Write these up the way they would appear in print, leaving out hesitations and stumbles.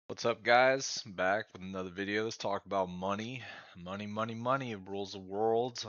What's up, guys? Back with another video. Let's talk about money. Money rules the world.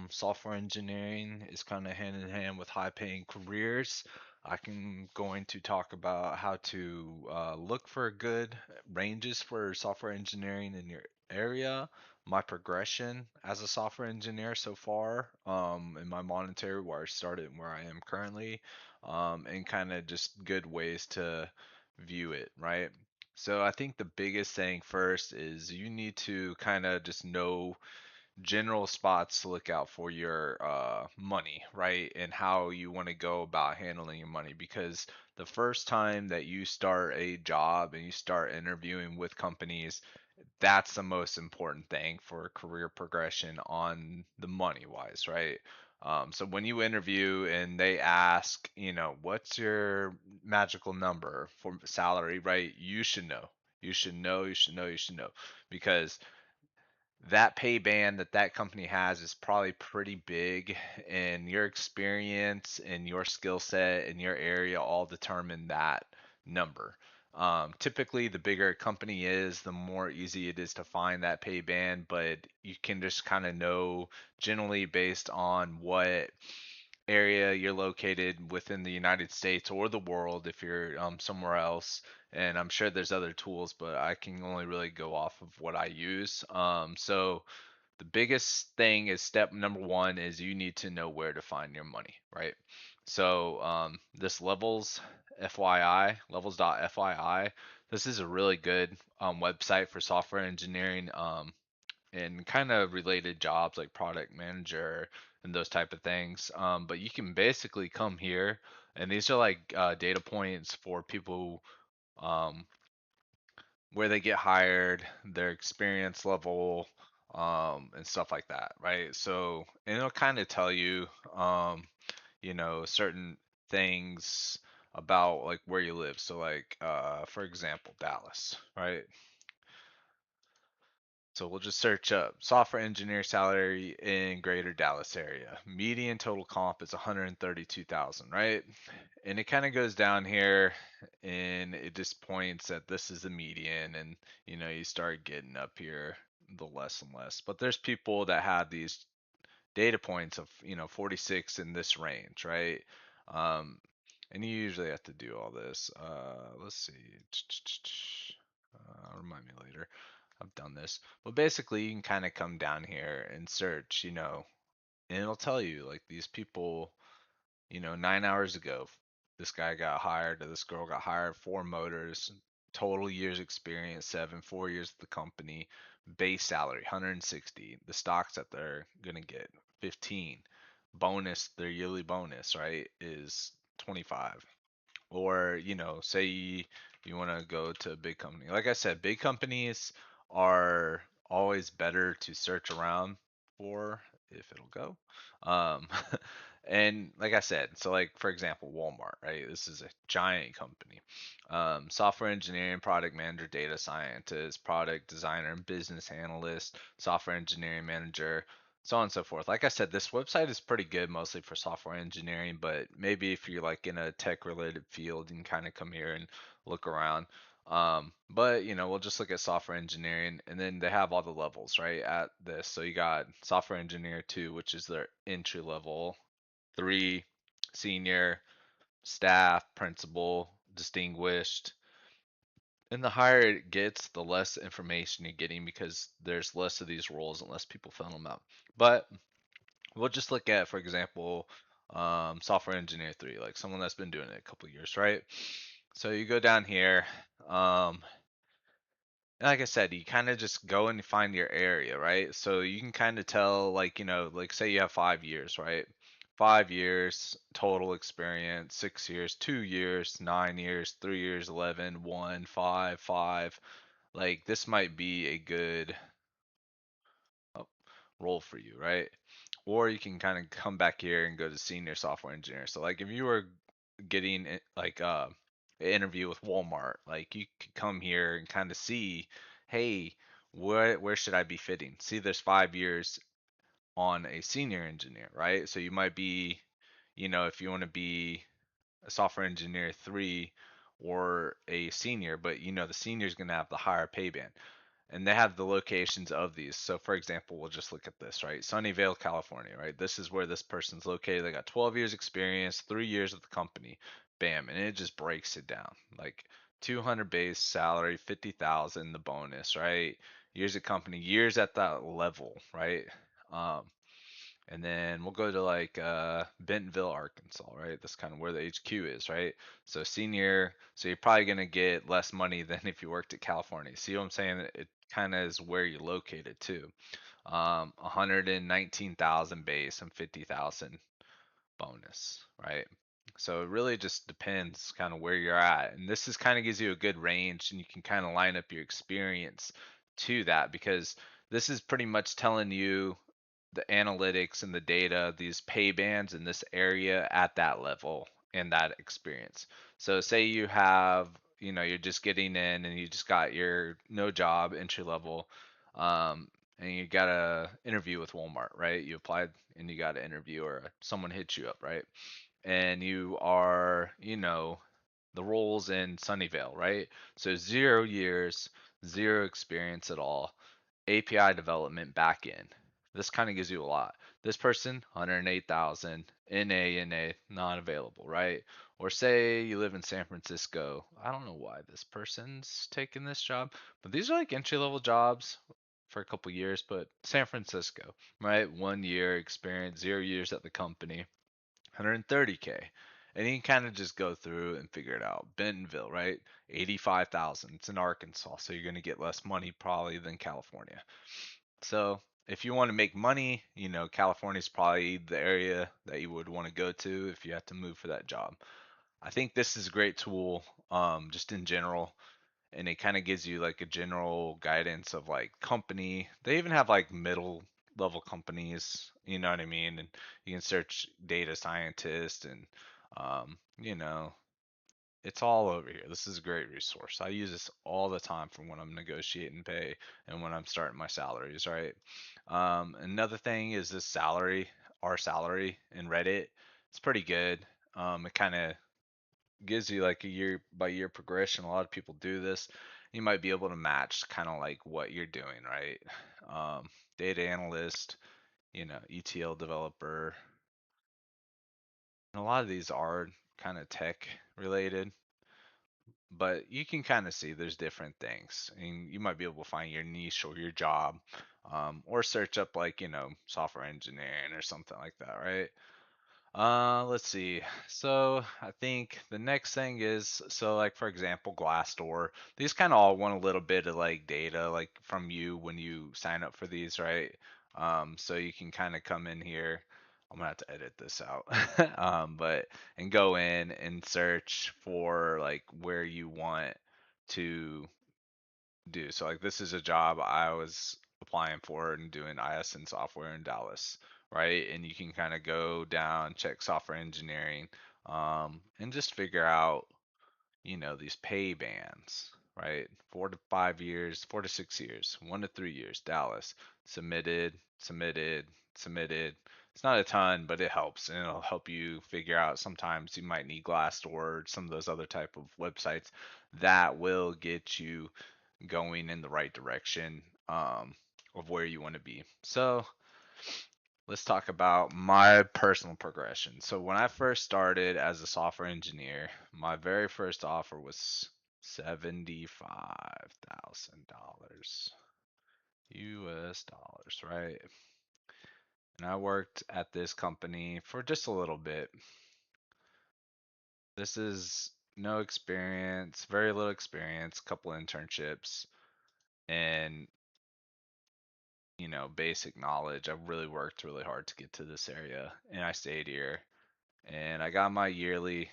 Software engineering is kind of hand in hand with high-paying careers. I can going to talk about how to look for good ranges for software engineering in your area, my progression as a software engineer so far, in my monetary where I started and where I am currently, and kind of just good ways to view it, right? So I think the biggest thing first is you need to kind of just know general spots to look out for your money, right? And how you want to go about handling your money. Because the first time that you start a job and you start interviewing with companies, that's the most important thing for career progression on the money wise, right? So when you interview and they ask, what's your magical number for salary, right? You should know. You should know, you should know, you should know. Because that pay band that company has is probably pretty big, and your experience and your skill set and your area all determine that number. Typically, the bigger a company is, the more easy it is to find that pay band, but you can just kind of know generally based on what area you're located within the United States or the world if you're somewhere else. And I'm sure there's other tools, but I can only really go off of what I use. So the biggest thing is step number one is you need to know where to find your money, right? So this levels.fyi, this is a really good website for software engineering. And kind of related jobs like product manager and those type of things. But you can basically come here, and these are like data points for people um, where they get hired, their experience level, and stuff like that, right? So, and it'll kind of tell you, um, certain things about like where you live. So, like, for example, Dallas, right? So we'll just search up software engineer salary in greater Dallas area. Median total comp is 132,000, right? And it kind of goes down here and it just points that this is the median, and you start getting up here the less and less. But there's people that have these data points of 46 in this range, right? Um, and you usually have to do all this. Let's see. Remind me later. I've done this. But basically, you can kind of come down here and search, and it'll tell you like these people, 9 hours ago, this guy got hired or this girl got hired, four motors, total years experience, 7, 4 years at the company, base salary, 160. The stocks that they're going to get, 15. Bonus, their yearly bonus, right, is 25. Or say you want to go to a big company, like I said, big companies are always better to search around for if it'll go. um and like I said, so like for example, Walmart, right? This is a giant company. Software engineering, product manager, data scientist, product designer, and business analyst, software engineering manager, so on and so forth. Like I said, this website is pretty good mostly for software engineering, but maybe if you're like in a tech related field, you can kind of come here and look around. But we'll just look at software engineering, and then they have all the levels right at this. So you got software engineer 2, which is their entry level, 3, senior, staff, principal, distinguished. And the higher it gets, the less information you're getting because there's less of these roles and less people filling them out. But we'll just look at, for example, software engineer 3, like someone that's been doing it a couple of years, right? So you go down here, um, and like I said, you kind of just go and find your area, right? So you can kind of tell, like, like say you have 5 years, right? 5 years total experience, 6 years, 2 years, 9 years, 3 years, 11, 1, 5, 5. Like this might be a good oh, role for you, right? Or you can kind of come back here and go to senior software engineer. So like if you were getting like an interview with Walmart, like you could come here and kind of see, hey, where should I be fitting? See, there's 5 years on a senior engineer, right? So you might be, if you want to be a software engineer 3 or a senior, but the senior is going to have the higher pay band. And they have the locations of these. So, for example, we'll just look at this, right? Sunnyvale, California, right? This is where this person's located. They got 12 years experience, 3 years with the company, bam, and it just breaks it down. Like 200 base salary, 50,000 the bonus, right? Years at company, years at that level, right? Um, and then we'll go to like Bentonville, Arkansas, right? That's kind of where the HQ is, right? So senior, so you're probably gonna get less money than if you worked at California. See what I'm saying? It kind of is where you're located too. 119,000 base and 50,000 bonus, right? So it really just depends kind of where you're at. And this is kind of gives you a good range and you can kind of line up your experience to that because this is pretty much telling you the analytics and the data, these pay bands in this area at that level and that experience. So say you have, you're just getting in and you just got your no job entry level, and you got a interview with Walmart, right? You applied and you got an interview or someone hit you up, right? And you are, the roles in Sunnyvale, right? So 0 years, zero experience at all, API development backend. This kind of gives you a lot. This person, 108,000, NA, not available, right? Or say you live in San Francisco. I don't know why this person's taking this job, but these are like entry level jobs for a couple years, but San Francisco, right? 1 year experience, 0 years at the company, 130K. And you can kind of just go through and figure it out. Bentonville, right? 85,000. It's in Arkansas, so you're going to get less money probably than California. So, if you want to make money, California is probably the area that you would want to go to if you have to move for that job. I think this is a great tool, just in general, and it kind of gives you like a general guidance of like company. They even have like middle level companies, you know what I mean? And you can search data scientist and um, you know, it's all over here. This is a great resource. I use this all the time for when I'm negotiating pay and when I'm starting my salaries, right? Another thing is this salary, our salary in Reddit. It's pretty good. It kind of gives you like a year by year progression. A lot of people do this. You might be able to match kind of like what you're doing, right? Data analyst, ETL developer. And a lot of these are kind of tech related, but you can kind of see there's different things. And you might be able to find your niche or your job, or search up like, software engineering or something like that, right? Let's see. So I think the next thing is so like for example, Glassdoor. These kind of all want a little bit of like data like from you when you sign up for these, right? So you can kind of come in here. I'm gonna have to edit this out. But and go in and search for like where you want to do. So like this is a job I was applying for and doing ISN software in Dallas, right? And you can kind of go down, check software engineering, and just figure out, these pay bands, right? 4 to 5 years, 4 to 6 years, 1 to 3 years, Dallas, submitted, submitted, submitted. It's not a ton, but it helps, and it'll help you figure out. Sometimes you might need Glassdoor or some of those other type of websites that will get you going in the right direction, of where you want to be. So let's talk about my personal progression. So when I first started as a software engineer, my very first offer was $75,000 US dollars, right? And I worked at this company for just a little bit. This is no experience, very little experience, couple internships, and basic knowledge. I really worked really hard to get to this area and I stayed here and I got my yearly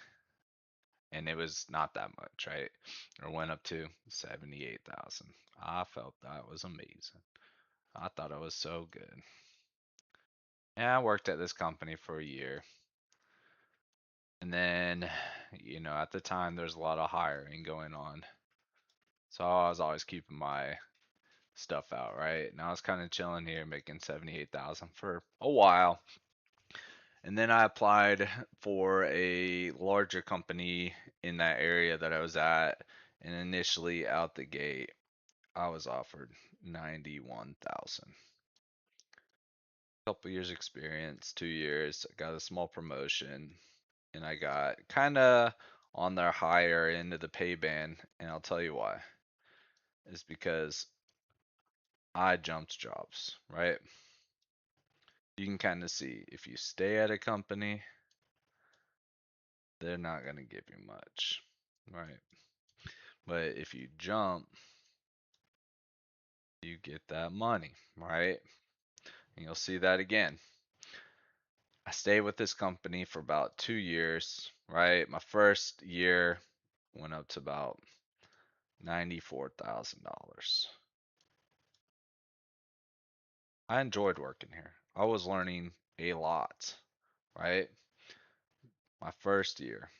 and it was not that much, right? It went up to 78,000. I felt that was amazing. I thought it was so good. And I worked at this company for a year. And then, at the time there's a lot of hiring going on. So I was always keeping my stuff out, right? And I was kind of chilling here making 78,000 for a while. And then I applied for a larger company in that area that I was at. And initially out the gate, I was offered 91,000. Couple years experience, 2 years. I got a small promotion, and I got kind of on their higher end of the pay band. And I'll tell you why. Is because I jumped jobs, right? You can kind of see if you stay at a company, they're not going to give you much, right? But if you jump, you get that money, right? And you'll see that again. I stayed with this company for about 2 years, right? My first year went up to about $94,000. I enjoyed working here. I was learning a lot, right? My first year.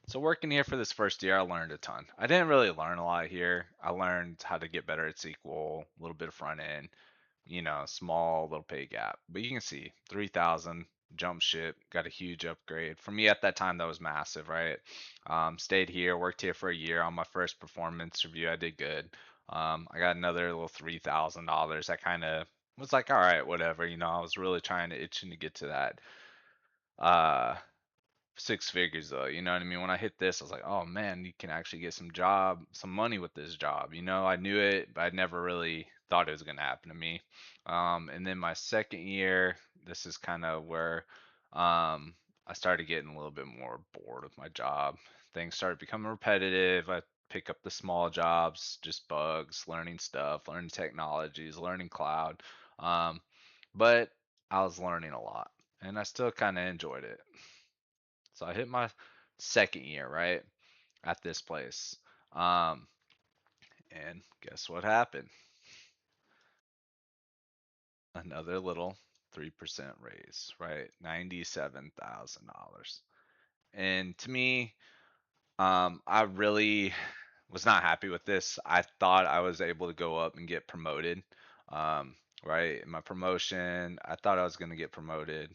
So working here for this first year, I learned a ton. I didn't really learn a lot here. I learned how to get better at SQL, a little bit of front end, small little pay gap. But you can see 3,000 jump ship, got a huge upgrade. For me at that time, that was massive, right? Stayed here, worked here for a year. On my first performance review, I did good. I got another little $3,000. I kind of was like, all right, whatever. I was really trying to itching to get to that uh six figures though. You know what I mean? When I hit this, I was like, oh man, you can actually get some money with this job. I knew it, but I never really thought it was gonna happen to me. And then my second year, this is kind of where I started getting a little bit more bored with my job. Things started becoming repetitive. I pick up the small jobs, just bugs, learning stuff, learning technologies, learning cloud. Um, but I was learning a lot, and I still kind of enjoyed it. So I hit my second year, right, at this place. Um, and guess what happened? Another little 3% raise, right? $97,000. And to me, I really was not happy with this. I thought I was able to go up and get promoted. Um, right? In my promotion, I thought I was going to get promoted.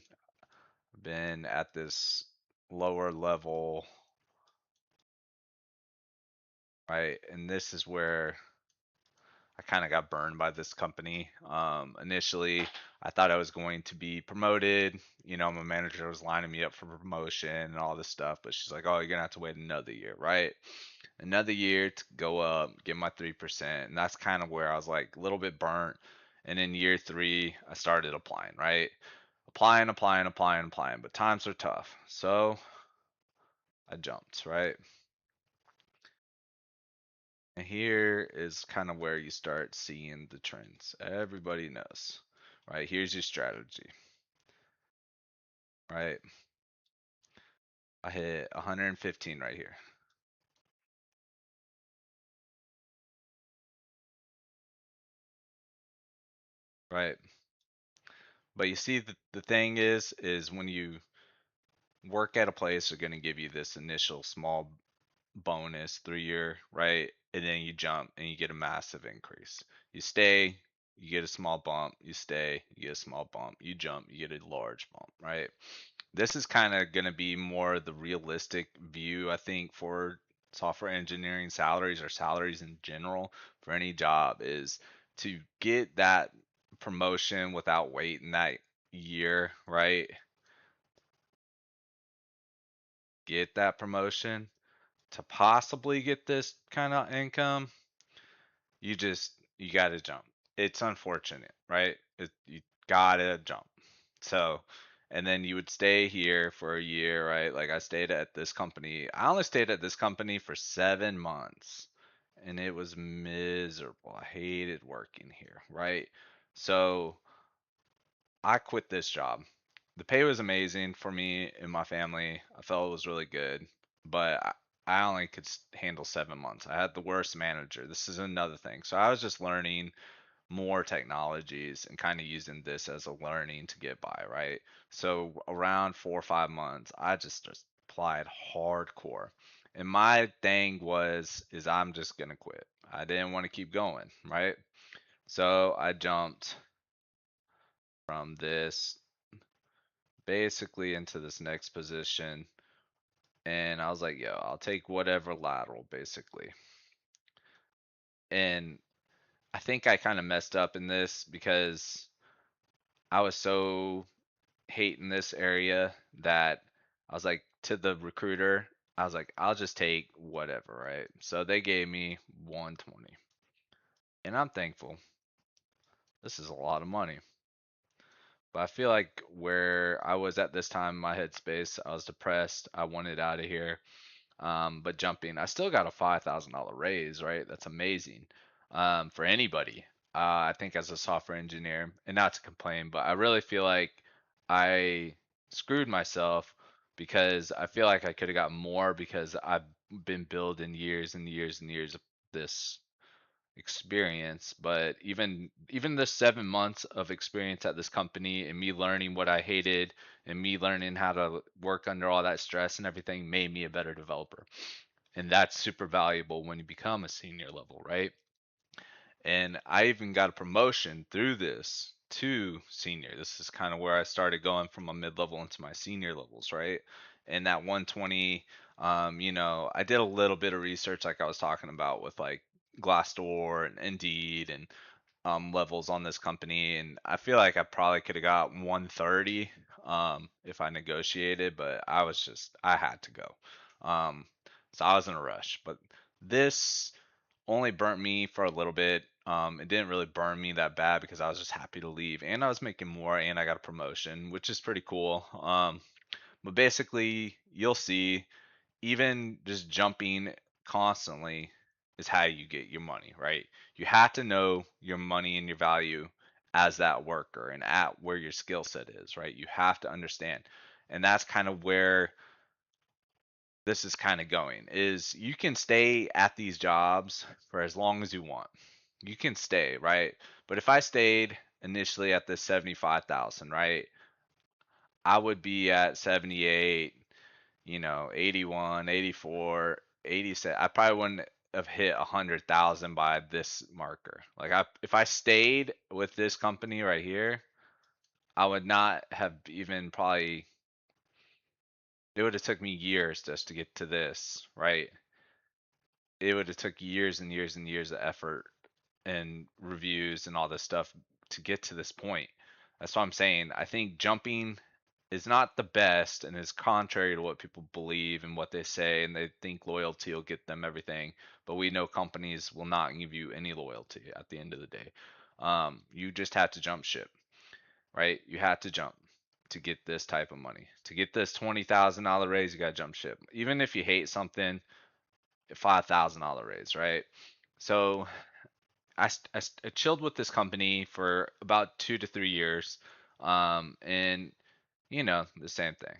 Been at this lower level, right? And this is where I kind of got burned by this company. Initially, I thought I was going to be promoted. My manager was lining me up for promotion and all this stuff, but she's like, "Oh, you're gonna have to wait another year, right? Another year to go up, get my 3%." And that's kind of where I was like a little bit burnt. And in year three, I started applying, right? Applying, applying, applying, applying. But times are tough, so I jumped, right? And here is kind of where you start seeing the trends. Everybody knows, right? Here's your strategy, right? I hit 115 right here, right? But you see, the thing is when you work at a place, they're going to give you this initial small bonus 3 year, right? And then you jump and you get a massive increase. You stay, you get a small bump. You stay, you get a small bump. You jump, you get a large bump, right? This is kind of going to be more the realistic view, I think, for software engineering salaries or salaries in general for any job is to get that promotion without waiting that year, right? Get that promotion to possibly get this kind of income. You gotta jump. It's unfortunate, right? You gotta jump. So, and then you would stay here for a year, right? Like I stayed at this company. I only stayed at this company for 7 months, and it was miserable. I hated working here, right? So I quit this job. The pay was amazing for me and my family. I felt it was really good, but I only could handle 7 months. I had the worst manager. This is another thing. So I was just learning more technologies and kind of using this as a learning to get by, right? So around 4 or 5 months, I just applied hardcore. And my thing is I'm just gonna quit. I didn't want to keep going, right? So I jumped from this basically into this next position, and I was like, yo, I'll take whatever lateral, basically. And I think I kind of messed up in this because I was so hating this area that I was like to the recruiter, I was like, I'll just take whatever, right? So they gave me 120. And I'm thankful. This is a lot of money. But I feel like where I was at this time in my headspace, I was depressed. I wanted out of here. But jumping, I still got a $5,000 raise, right? That's amazing for anybody. I think as a software engineer, and not to complain, but I really feel like I screwed myself because I feel like I could have got more because I've been building years and years and years of this experience. But even the 7 months of experience at this company and me learning what I hated and me learning how to work under all that stress and everything made me a better developer. And that's super valuable when you become a senior level, right? And I even got a promotion through this to senior. This is kind of where I started going from a mid level into my senior levels, right? And that 120, I did a little bit of research, like I was talking about with like Glassdoor and Indeed and levels on this company, and I feel like I probably could have got 130 if I negotiated, but I had to go. Um, so I was in a rush, but this only burnt me for a little bit. It didn't really burn me that bad because I was just happy to leave, and I was making more, and I got a promotion, which is pretty cool. But basically, you'll see, even just jumping constantly is how you get your money, right? You have to know your money and your value as that worker and at where your skill set is, right? You have to understand. And that's kind of where this is kind of going is you can stay at these jobs for as long as you want. You can stay, right? But if I stayed initially at this 75,000, right? I would be at 78, 81, 84, 87. I probably wouldn't have hit 100,000 by this marker. Like if I stayed with this company right here, I would not have even probably, it would have took me years just to get to this, right? It would have took years and years and years of effort and reviews and all this stuff to get to this point. That's what I'm saying. I think jumping is not the best and is contrary to what people believe and what they say, and they think loyalty will get them everything. But we know companies will not give you any loyalty at the end of the day. You just have to jump ship, right? You have to jump to get this type of money. To get this $20,000 raise, you got to jump ship. Even if you hate something, $5,000 raise, right? So I chilled with this company for about 2 to 3 years, and the same thing.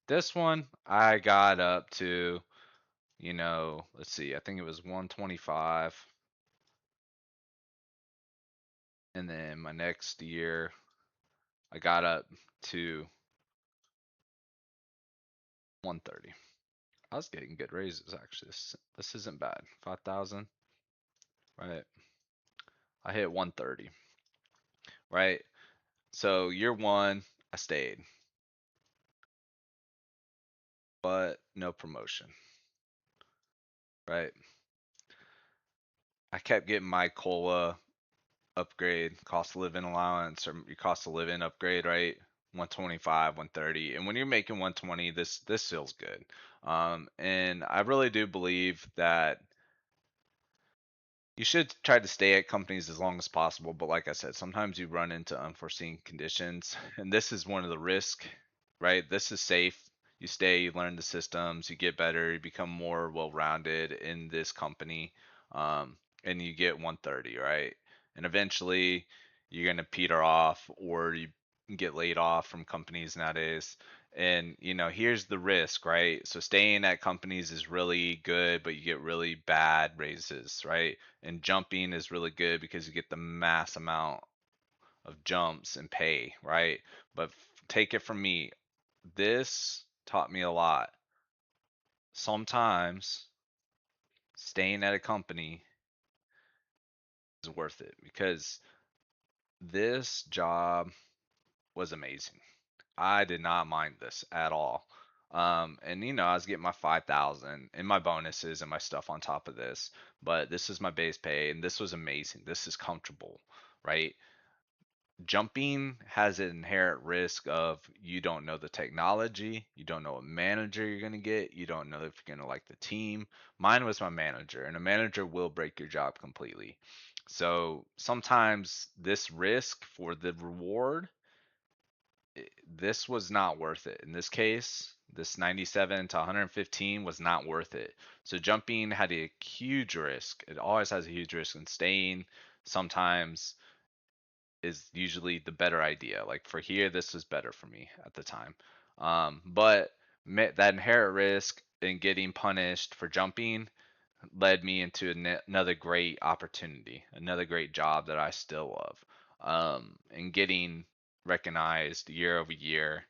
This one I got up to, let's see, I think it was 125, and then my next year I got up to 130. I was getting good raises actually. This isn't bad. 5,000, right? I hit 130, right? So year one, I stayed, but no promotion, right? I kept getting my COLA upgrade, cost of living allowance, or your cost of living upgrade, right? 125, 130. And when you're making 120, this feels good. And I really do believe that you should try to stay at companies as long as possible, but like I said, sometimes you run into unforeseen conditions, and this is one of the risks, right? This is safe. You stay, you learn the systems, you get better, you become more well-rounded in this company, and you get 130, right? And eventually, you're gonna peter off, or you get laid off from companies nowadays. And here's the risk, right? So staying at companies is really good, but you get really bad raises, right? And jumping is really good because you get the mass amount of jumps and pay, right? But take it from me, this taught me a lot. Sometimes staying at a company is worth it because this job was amazing. I did not mind this at all. And I was getting my 5,000 and my bonuses and my stuff on top of this, but this is my base pay and this was amazing. This is comfortable, right? Jumping has an inherent risk of you don't know the technology, you don't know what manager you're going to get, you don't know if you're going to like the team. Mine was my manager, and a manager will break your job completely. So sometimes this risk for the reward, this was not worth it. In this case, this 97 to 115 was not worth it. So jumping had a huge risk. It always has a huge risk, and staying sometimes is usually the better idea. Like for here, this was better for me at the time. But that inherent risk in getting punished for jumping led me into another great opportunity, another great job that I still love. And getting recognized year over year,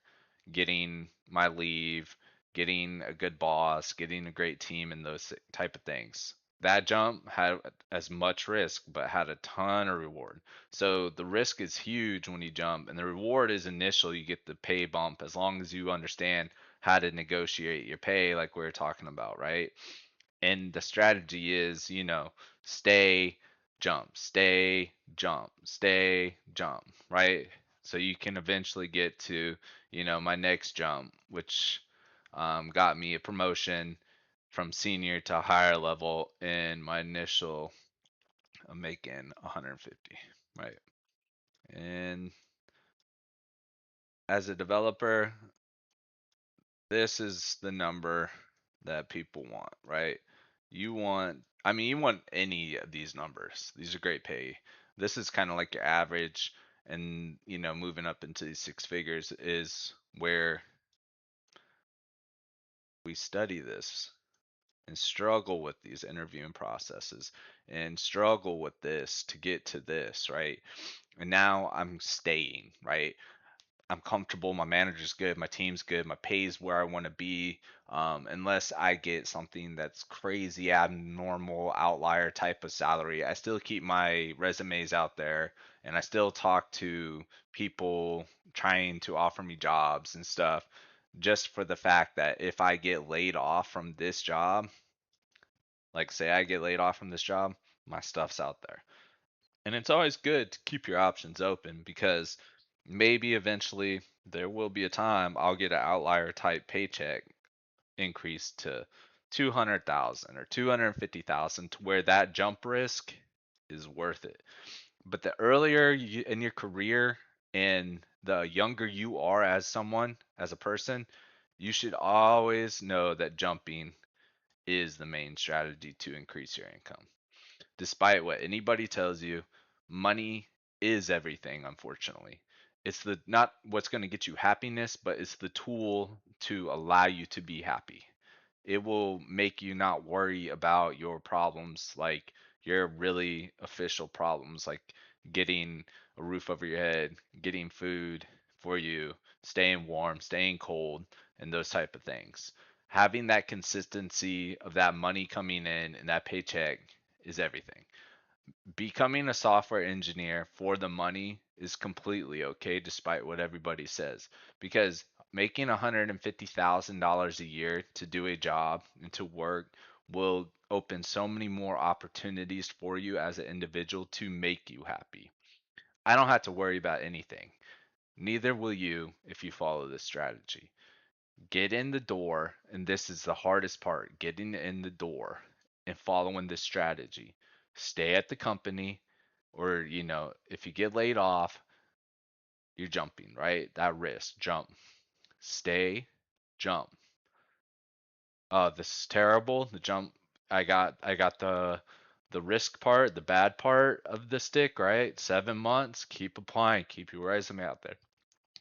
getting my leave, getting a good boss, getting a great team, and those type of things. That jump had as much risk, but had a ton of reward. So the risk is huge when you jump, and the reward is initial. You get the pay bump as long as you understand how to negotiate your pay, like we were talking about, right? And the strategy is, stay, jump, stay, jump, stay, jump, right? So you can eventually get to, my next jump, which got me a promotion from senior to higher level in my initial making 150, right? And as a developer, this is the number that people want, right? You want any of these numbers. These are great pay. This is kind of like your average, and moving up into these six figures is where we study this and struggle with these interviewing processes and struggle with this to get to this, right? And now I'm staying, right? I'm comfortable. My manager's good. My team's good. My pay's where I want to be. Unless I get something that's crazy, abnormal, outlier type of salary, I still keep my resumes out there and I still talk to people trying to offer me jobs and stuff just for the fact that if I get laid off from this job, like say I get laid off from this job, my stuff's out there. And it's always good to keep your options open because maybe eventually there will be a time I'll get an outlier type paycheck increase to 200,000 or 250,000 to where that jump risk is worth it. But the earlier you, in your career and the younger you are as someone, as a person, you should always know that jumping is the main strategy to increase your income. Despite what anybody tells you, money is everything, unfortunately. It's the not what's going to get you happiness, but it's the tool to allow you to be happy. It will make you not worry about your problems, like your really official problems, like getting a roof over your head, getting food for you, staying warm, staying cold, and those type of things. Having that consistency of that money coming in and that paycheck is everything. Becoming a software engineer for the money is completely okay, despite what everybody says. Because making $150,000 a year to do a job and to work will open so many more opportunities for you as an individual to make you happy. I don't have to worry about anything. Neither will you if you follow this strategy. Get in the door, and this is the hardest part, getting in the door and following this strategy. Stay at the company, or if you get laid off, you're jumping, right? That risk, jump. Stay, jump. This is terrible. The jump, I got the risk part, the bad part of the stick, right? 7 months, keep applying, keep your resume out there.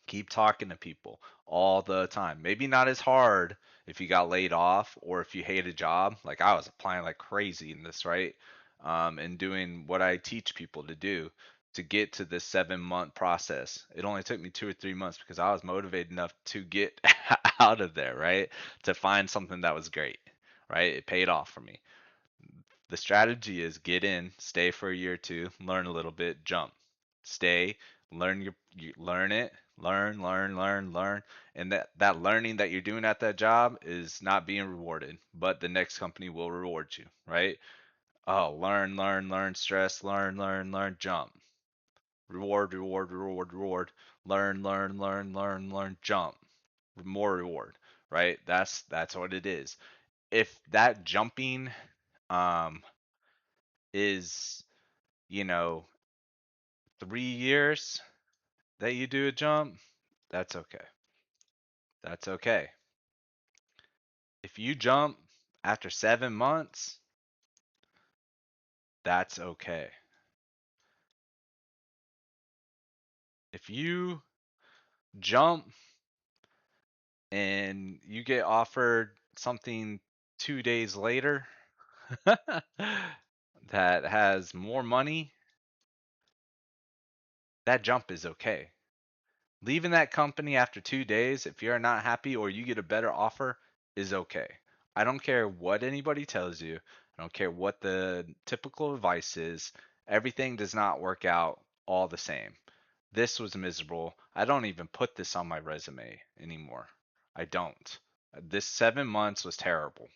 Keep talking to people all the time. Maybe not as hard if you got laid off or if you hate a job. Like I was applying like crazy in this, right? And doing what I teach people to do to get to this 7 month process. It only took me 2 or 3 months because I was motivated enough to get out of there, right? To find something that was great, right? It paid off for me. The strategy is get in, stay for a year or two, learn a little bit, jump. Stay, learn learn it, learn, learn, learn, learn, and that learning that you're doing at that job is not being rewarded, but the next company will reward you, right? Oh, learn, learn, learn, stress, learn, learn, learn, jump. Reward, reward, reward, reward. Learn, learn, learn, learn, learn, jump. More reward, right? That's what it is. If that jumping um is, you know, 3 years that you do a jump, that's okay. That's okay. If you jump after 7 months, that's okay. If you jump and you get offered something 2 days later that has more money, that jump is okay. Leaving that company after 2 days, if you're not happy or you get a better offer, is okay. I don't care what anybody tells you. I don't care what the typical advice is. Everything does not work out all the same. This was miserable. I don't even put this on my resume anymore. I don't. This 7 months was terrible.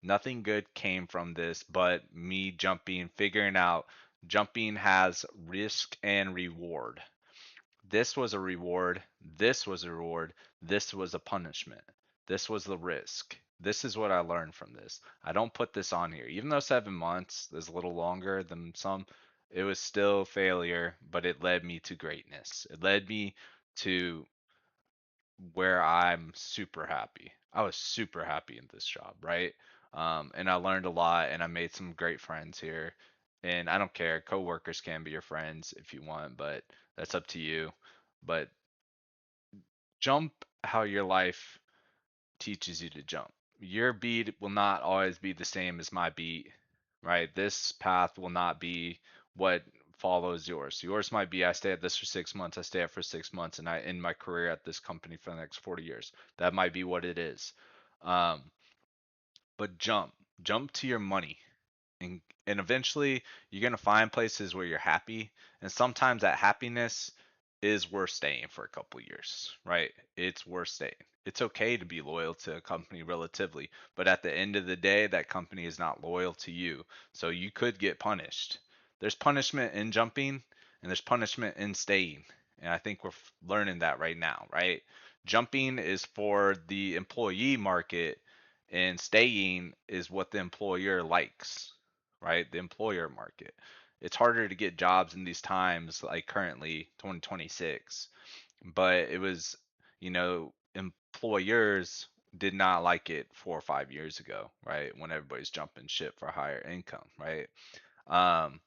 Nothing good came from this but me jumping, figuring out jumping has risk and reward. This was a reward. This was a reward. This was a punishment. This was the risk. This is what I learned from this. I don't put this on here. Even though 7 months is a little longer than some, it was still failure, but it led me to greatness. It led me to where I'm super happy. I was super happy in this job, right? And I learned a lot and I made some great friends here. And I don't care, coworkers can be your friends if you want, but that's up to you. But jump how your life teaches you to jump. Your beat will not always be the same as my beat, right? This path will not be what follows yours. Yours might be I stay at this for 6 months, I stay at for 6 months, and I end my career at this company for the next 40 years. That might be what it is. Um, but jump to your money, and eventually you're going to find places where you're happy, and sometimes that happiness is worth staying for a couple years, right? It's worth staying. It's okay to be loyal to a company relatively, but at the end of the day that company is not loyal to you, so you could get punished. There's punishment in jumping and there's punishment in staying, and I think we're learning that right now, right? Jumping is for the employee market and staying is what the employer likes, right? The employer market. It's harder to get jobs in these times, like currently 2026, but it was, employers did not like it 4 or 5 years ago, right? When everybody's jumping ship for higher income, right? Um,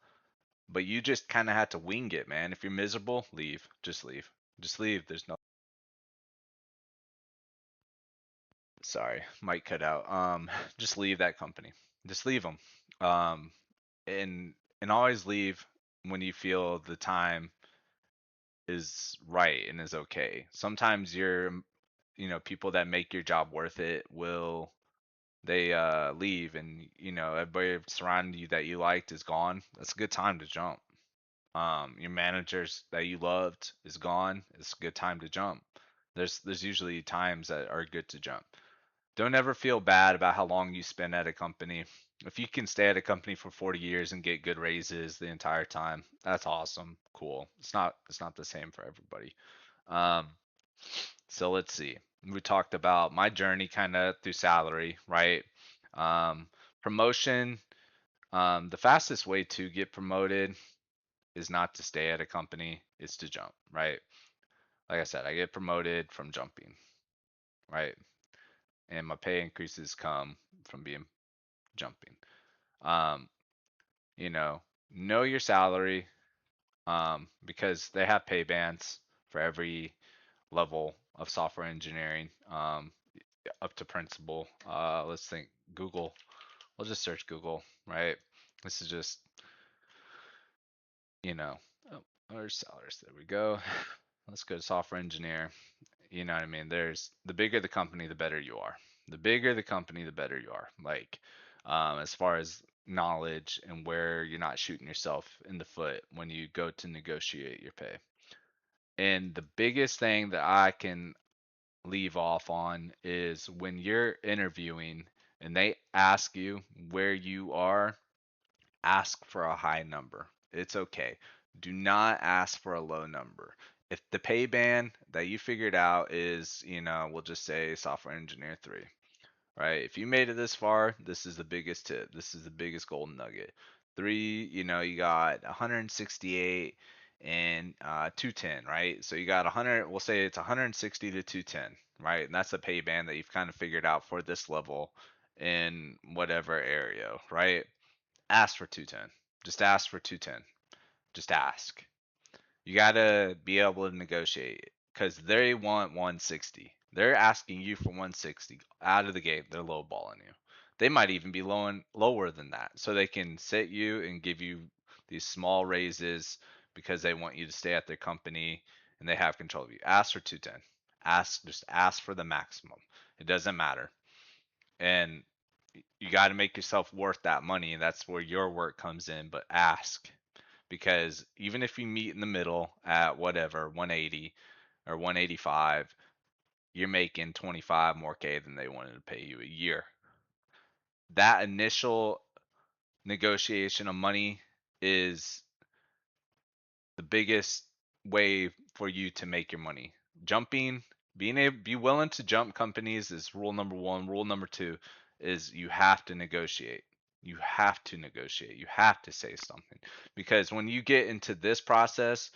but you just kind of had to wing it, man. If you're miserable, leave. Just leave. Just leave. There's no. Sorry, might cut out. Just leave that company. Just leave them. Um, and always leave when you feel the time is right and is okay. Sometimes people that make your job worth it will they leave, and everybody surrounding you that you liked is gone. That's a good time to jump. Your managers that you loved is gone. It's a good time to jump. There's usually times that are good to jump. Don't ever feel bad about how long you spend at a company. If you can stay at a company for 40 years and get good raises the entire time, that's awesome. Cool. It's not the same for everybody. Um, so let's see. We talked about my journey kind of through salary, right? Um, Promotion. The fastest way to get promoted is not to stay at a company, it's to jump, right? Like I said, I get promoted from jumping, right? And my pay increases come from being jumping. Um, you know your salary, because they have pay bands for every level of software engineering, up to principal. Let's think Google. We'll just search Google, right? This is just, you know, oh, there's salaries. There we go. Let's go to software engineer. You know what I mean? There's the bigger the company, the better you are. The bigger the company, the better you are. Like, as far as knowledge and where you're not shooting yourself in the foot when you go to negotiate your pay. And the biggest thing that I can leave off on is when you're interviewing and they ask you where you are, ask for a high number. It's okay. Do not ask for a low number. If the pay band that you figured out is, we'll just say software engineer 3, right? If you made it this far, this is the biggest tip. This is the biggest golden nugget. 3, you got 168 and 210, right? So you got 100, we'll say it's 160 to 210, right? And that's the pay band that you've kind of figured out for this level in whatever area, right? Ask for 210. Just ask for 210. Just ask. You got to be able to negotiate because they want 160. They're asking you for 160 out of the gate. They're lowballing you. They might even be lower than that, so they can sit you and give you these small raises because they want you to stay at their company and they have control of you. Ask for 210. Just ask for the maximum. It doesn't matter, and you got to make yourself worth that money, and that's where your work comes in. But ask, because even if you meet in the middle at whatever 180 or 185, you're making 25 more K than they wanted to pay you a year. That initial negotiation of money is the biggest way for you to make your money. Jumping, be willing to jump companies is rule number one. Rule number two is you have to negotiate. You have to negotiate. You have to say something, because when you get into this process,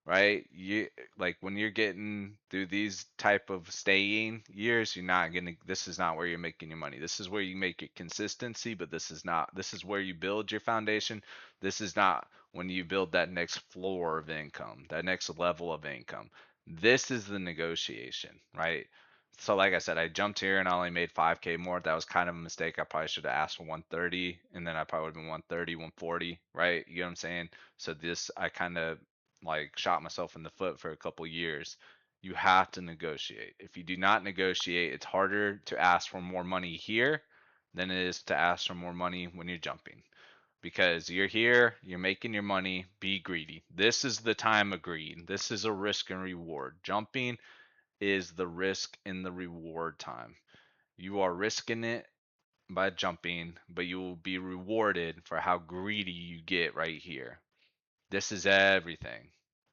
right? You like when you're getting through these type of staying years, you're not gonna. This is not where you're making your money. This is where you make your consistency, but this is not. This is where you build your foundation. This is not when you build that next floor of income, that next level of income. This is the negotiation, right? So like I said, I jumped here and I only made 5K more. That was kind of a mistake. I probably should have asked for 130 and then I probably would have been 130, 140, right? You know what I'm saying? So this, I kind of like shot myself in the foot for a couple years. You have to negotiate. If you do not negotiate, it's harder to ask for more money here than it is to ask for more money when you're jumping, because you're here, you're making your money, be greedy. This is the time of greed. This is a risk and reward. Jumping is the risk and the reward time. You are risking it by jumping, but you will be rewarded for how greedy you get right here. This is everything.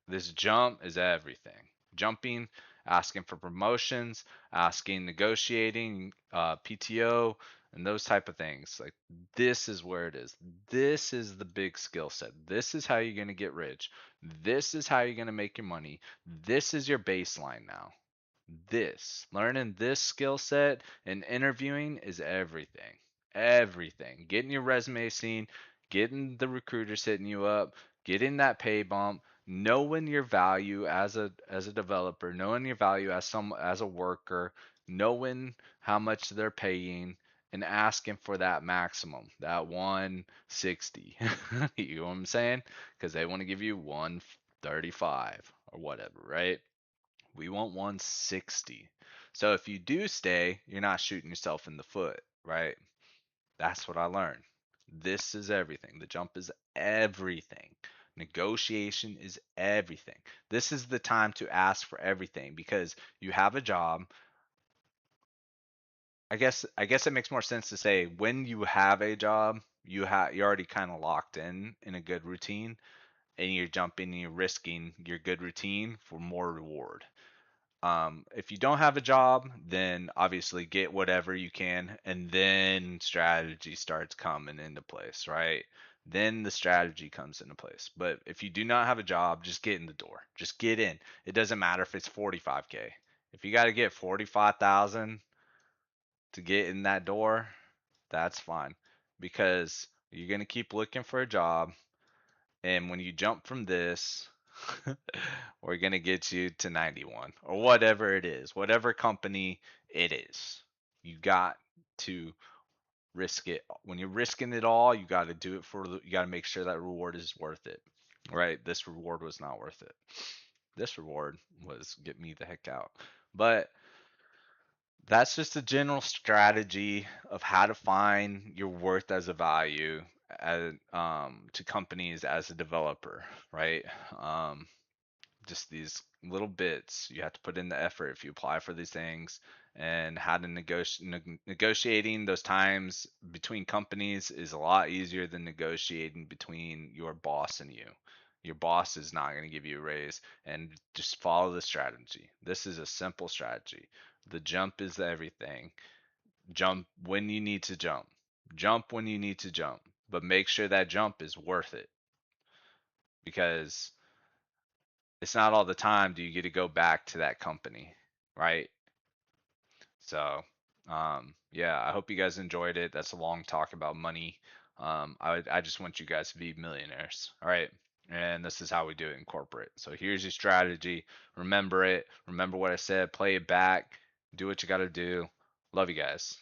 This jump is everything. Jumping, asking for promotions, asking, negotiating, PTO, and those type of things. Like this is where it is. This is the big skill set. This is how you're gonna get rich. This is how you're gonna make your money. This is your baseline now. This learning this skill set and interviewing is everything. Everything. Getting your resume seen, getting the recruiters hitting you up, getting that pay bump, knowing your value as a developer, knowing your value as a worker, knowing how much they're paying, and asking for that maximum, that 160. You know what I'm saying? Because they want to give you 135 or whatever, right? We want 160. So if you do stay, you're not shooting yourself in the foot, right? That's what I learned. This is everything. The jump is everything. Negotiation is everything. This is the time to ask for everything because you have a job. I guess it makes more sense to say when you have a job, you're already kind of locked in a good routine, and you're jumping and you're risking your good routine for more reward. If you don't have a job, then obviously get whatever you can, and then strategy starts coming into place, right? Then the strategy comes into place. But if you do not have a job, just get in the door. Just get in. It doesn't matter if it's 45K. If you got to get 45,000 to get in that door, that's fine, because you're going to keep looking for a job, and when you jump from this, we're going to get you to 91 or whatever it is, whatever company it is. You got to risk it. When you're risking it all, you got to do it you got to make sure that reward is worth it. Right? This reward was not worth it. This reward was get me the heck out. But that's just a general strategy of how to find your worth as a value to companies as a developer, right? Um, just these little bits. You have to put in the effort if you apply for these things, and how to negotiating those times between companies is a lot easier than negotiating between your boss and you. Your boss is not going to give you a raise, and just follow the strategy. This is a simple strategy. The jump is everything. Jump when you need to jump. Jump when you need to jump, but make sure that jump is worth it, because it's not all the time do you get to go back to that company, right? So, yeah, I hope you guys enjoyed it. That's a long talk about money. I just want you guys to be millionaires, all right? And this is how we do it in corporate. So here's your strategy. Remember it. Remember what I said. Play it back. Do what you got to do. Love you guys.